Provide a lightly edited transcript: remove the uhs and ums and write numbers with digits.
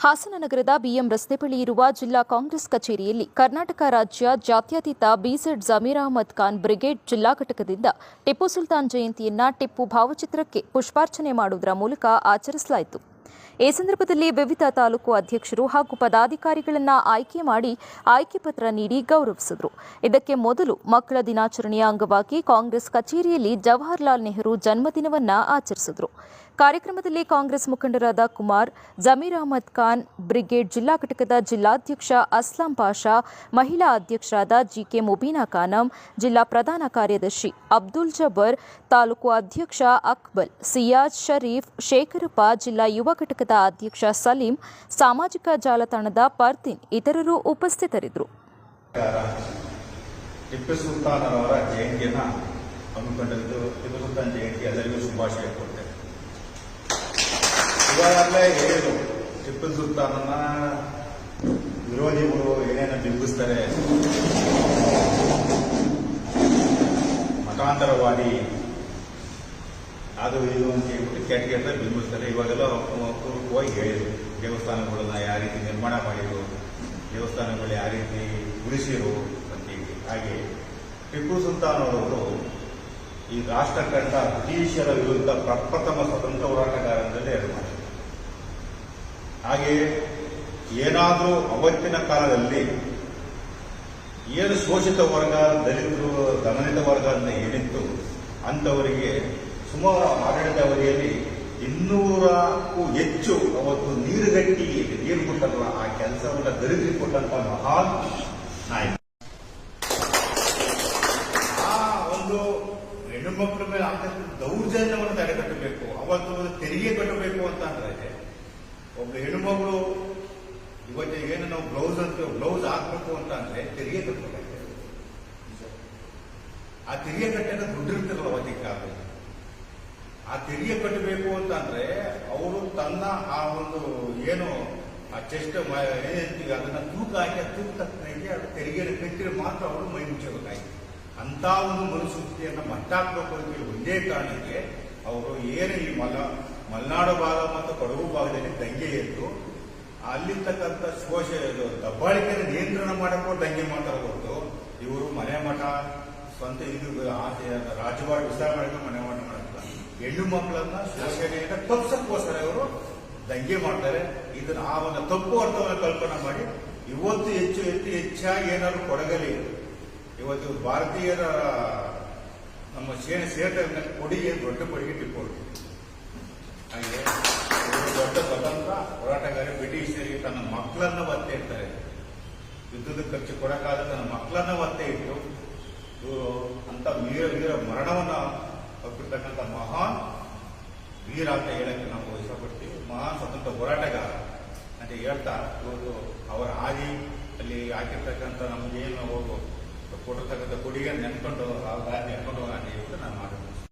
ಹಾಸನ ನಗರದ ಬಿಎಂ ರಸ್ತೆ ಬಳಿ ಇರುವ ಜಿಲ್ಲಾ ಕಾಂಗ್ರೆಸ್ ಕಚೇರಿಯಲ್ಲಿ ಕರ್ನಾಟಕ ರಾಜ್ಯ ಜಾತ್ಯತೀತ ಬಿಜೆಡ್ ಜಮೀರ್ ಅಹಮದ್ ಖಾನ್ ಬ್ರಿಗೇಡ್ ಜಿಲ್ಲಾ ಘಟಕದಿಂದ ಟಿಪ್ಪು ಸುಲ್ತಾನ್ ಜಯಂತಿಯನ್ನ ಟಿಪ್ಪು ಭಾವಚಿತ್ರಕ್ಕೆ ಪುಷ್ಪಾರ್ಚನೆ ಮಾಡುವುದರ ಮೂಲಕ ಆಚರಿಸಲಾಯಿತು. ಈ ಸಂದರ್ಭದಲ್ಲಿ ವಿವಿಧ ತಾಲೂಕು ಅಧ್ಯಕ್ಷರು ಹಾಗೂ ಪದಾಧಿಕಾರಿಗಳನ್ನು ಆಯ್ಕೆ ಮಾಡಿ ಆಯ್ಕೆ ಪತ್ರ ನೀಡಿ ಗೌರವಿಸಿದರು. ಇದಕ್ಕೆ ಮೊದಲು ಮಕ್ಕಳ ದಿನಾಚರಣೆಯ ಅಂಗವಾಗಿ ಕಾಂಗ್ರೆಸ್ ಕಚೇರಿಯಲ್ಲಿ ಜವಾಹರಲಾಲ್ ನೆಹರು ಜನ್ಮದಿನವನ್ನು ಆಚರಿಸಿದರು. ಕಾರ್ಯಕ್ರಮದಲ್ಲಿ ಕಾಂಗ್ರೆಸ್ ಮುಖಂಡರಾದ ಕುಮಾರ್, ಜಮೀರ್ ಅಹಮದ್ ಖಾನ್ ಬ್ರಿಗೇಡ್ ಜಿಲ್ಲಾ ಘಟಕದ ಜಿಲ್ಲಾಧ್ಯಕ್ಷ ಅಸ್ಲಾಂ ಪಾಷಾ, ಮಹಿಳಾ ಅಧ್ಯಕ್ಷರಾದ ಜಿಕೆ ಮುಬೀನಾ ಖಾನಂ, ಜಿಲ್ಲಾ ಪ್ರಧಾನ ಕಾರ್ಯದರ್ಶಿ ಅಬ್ದುಲ್ ಜಬ್ಬರ್, ತಾಲೂಕು ಅಧ್ಯಕ್ಷ ಅಕ್ಬಲ್, ಸಿಯಾಜ್ ಶರೀಫ್, ಶೇಖರಪ್ಪ, ಜಿಲ್ಲಾ ಯುವ ಘಟಕದ ಅಧ್ಯಕ್ಷ ಸಲೀಂ, ಸಾಮಾಜಿಕ ಜಾಲತಾಣದ ಪರ್ದೀನ್ ಇತರರು ಉಪಸ್ಥಿತರಿದ್ದರು. ಟಿಪ್ಪು ಸುಲ್ತಾನ್ ಅವರ ಜಯಂತಿಯನ್ನು ಹಮ್ಮಿಕೊಂಡಿದ್ದು ಟಿಪ್ಪು ಸುಲ್ತಾನ್ ಜಯಂತಿ ಎಲ್ಲರಿಗೂ ಶುಭಾಶಯ ಕೊಡ್ತೇನೆ. ಇವಾಗಲೇ ಹೇಳಿದ್ರು, ಟಿಪ್ಪು ಸುಲ್ತಾನನ ವಿರೋಧಿಗಳು ಏನೇನು ಬಿಂಬಿಸ್ತಾರೆ, ಮತಾಂತರವಾದಿ ಅದು ಇದು ಅಂತ ಹೇಳ್ಬಿಟ್ಟು ಕೆಟ್ಟ ಬಿಂಬಿಸ್ತಾರೆ. ಇವಾಗೆಲ್ಲ ಪೂರ್ವಕವಾಗಿ ಹೇಳಿದ್ರು, ದೇವಸ್ಥಾನಗಳನ್ನ ಯಾವ ರೀತಿ ನಿರ್ಮಾಣ ಮಾಡಿದ್ರು, ದೇವಸ್ಥಾನಗಳು ಯಾವ ರೀತಿ ಉಳಿಸಿರು ಅಂತ ಹೇಳಿ. ಹಾಗೆ ಟಿಪ್ಪು ಸುಲ್ತಾನ್ ಅವರು ಈ ರಾಷ್ಟ್ರ ಕಂಡ ಬ್ರಿಟಿಷರ ವಿರುದ್ಧ ಪ್ರಪ್ರಥಮ ಸ್ವತಂತ್ರ ಹೋರಾಟಗಾರರಲ್ಲೇ ಎರಡು ಮಾಡಿದರು. ಹಾಗೆಯೇ ಏನಾದರೂ ಅವತ್ತಿನ ಕಾಲದಲ್ಲಿ ಏನು ಶೋಷಿತ ವರ್ಗ, ದಲಿತರು, ದಮನಿತ ವರ್ಗ ಅಂತ ಏನಿತ್ತು ಅಂಥವರಿಗೆ ಸುಮಾರು ಆಡಳಿತ ಅವಧಿಯಲ್ಲಿ 200ಕ್ಕೂ ಹೆಚ್ಚು ಅವತ್ತು ನೀರುಗಟ್ಟಿ ನೀರು ಕೊಟ್ಟಲ್ಲ, ಆ ಕೆಲಸವನ್ನು ದಲಿತರಿಗೆ ಕೊಟ್ಟಂತ ಮಹಾನ್ ನಾಯಕ. ಆ ಒಂದು ಹೆಣ್ಣು ಮಕ್ಕಳ ಮೇಲೆ ಆಗ್ತಕ್ಕಂಥ ದೌರ್ಜನ್ಯವನ್ನು ತಡೆಗಟ್ಟಬೇಕು. ಅವತ್ತು ತೆರಿಗೆ ಕಟ್ಟಬೇಕು ಅಂತ ಅಂದ್ರೆ ಒಬ್ಬ ಹೆಣ್ಣುಮಗಳು ಇವತ್ತಿಗೆ ಏನು ನಾವು ಬ್ಲೌಸ್ ಹಾಕ್ಬೇಕು ಅಂತ ಅಂದ್ರೆ ತೆರಿಗೆ ಕಟ್ಟಬೇಕಾಗ್ತದೆ. ಆ ತೆರಿಗೆ ಕಟ್ಟಕ್ಕೆ ದುಡ್ಡು ಇರ್ತಿರಲ್ಲ ಅವತ್ತಿನ ಕಾಲದಲ್ಲಿ. ಆ ತೆರಿಗೆ ಕಟ್ಟಬೇಕು ಅಂತ ಅಂದ್ರೆ ಅವರು ತನ್ನ ಆ ಒಂದು ಏನು ಆ ಚೆಸ್ಟ್ ಏನಿರ್ತೀವಿ ಅದನ್ನ ತೂಕ ಹಾಕಿ ಆ ತೂಕ ತಕ್ಕಂಗೆ ತೆರಿಗೆ ಕಟ್ಟಿದ್ರೆ ಮಾತ್ರ ಅವರು ಮೈ ಮುಚ್ಚಬೇಕಾಯ್ತು. ಅಂತ ಒಂದು ಮನುಸೂಚಿಯನ್ನು ಮಟ್ಟಾಕ್ಬೇಕು ಅಂತ ಹೇಳಿ ಒಂದೇ ಕಾರಣಕ್ಕೆ ಅವರು ಏನು ಈ ಮಲೆನಾಡು ಭಾಗ ಮತ್ತು ಕೊಡಗು ಭಾಗದಲ್ಲಿ ದಂಗೆ ಎದ್ದು ಅಲ್ಲಿರ್ತಕ್ಕಂಥ ದಬ್ಬಾಳಿಕೆಯನ್ನು ನಿಯಂತ್ರಣ ಮಾಡಕ್ಕೂ ದಂಗೆ ಮಾಡ್ತಾರೆ ಹೊರತು ಇವರು ಮನೆ ಮಠ ಸ್ವಂತ ಇದು ರಾಜಭಾರ ವಿಸ್ತಾರ ಮಾಡಿದ್ರೆ ಮನೆ ಮಠ ಮಾಡಲ್ಲ. ಹೆಣ್ಣು ಮಕ್ಕಳನ್ನ ಶೋಷಣೆಯಿಂದ ತಪ್ಪಿಸಕ್ಕೋಸ್ಕರ ಇವರು ದಂಗೆ ಮಾಡ್ತಾರೆ. ಇದನ್ನ ಆ ಒಂದು ತಪ್ಪು ಅರ್ಥವನ್ನು ಕಲ್ಪನೆ ಮಾಡಿ ಇವತ್ತು ಹೆಚ್ಚಾಗಿ ಏನಾದ್ರು ಕೊಡಗಲಿ ಇವತ್ತು ಭಾರತೀಯರ ನಮ್ಮ ಸೇರ್ತಕ್ಕಂಥ ಕೊಡುಗೆ ದೊಡ್ಡ ಕೊಡುಗೆ ಟಿಪ್ಪು. ಹಾಗೆ ದೊಡ್ಡ ಸ್ವತಂತ್ರ ಹೋರಾಟಗಾರ ಬ್ರಿಟಿಷರಿಗೆ ತನ್ನ ಮಕ್ಕಳನ್ನ ಒತ್ತೆ ಇರ್ತಾರೆ. ಯುದ್ಧದ ಖರ್ಚು ಕೊಡಕ್ಕಾದ ತನ್ನ ಮಕ್ಕಳನ್ನ ಒತ್ತೆ ಇಟ್ಟು ಇವರು ಅಂತ ವೀರ ಮರಣವನ್ನ ಒಪ್ಪಿರ್ತಕ್ಕಂಥ ಮಹಾನ್ ವೀರ ಅಂತ ಹೇಳಕ್ಕೆ ನಾವು ಇಷ್ಟಪಡ್ತೀವಿ. ಮಹಾನ್ ಸ್ವತಂತ್ರ ಹೋರಾಟಗಾರ ಅಂತ ಹೇಳ್ತಾ ಇವತ್ತು ಅವರ ಹಾದಿ ಅಲ್ಲಿ ಹಾಕಿರ್ತಕ್ಕಂಥ ನಮಗೇನು ಕೊಟ್ಟಿರ್ತಕ್ಕಂಥ ಕೊಡುಗೆ ನೆನ್ಕೊಂಡು ಆ ದಾರಿ ನೆನ್ಕೊಂಡು ಹೋಗೋಣ ಅಂತ ಹೇಳ್ಬಿಟ್ಟು ನಾನು ಮಾಡ್ತೀನಿ.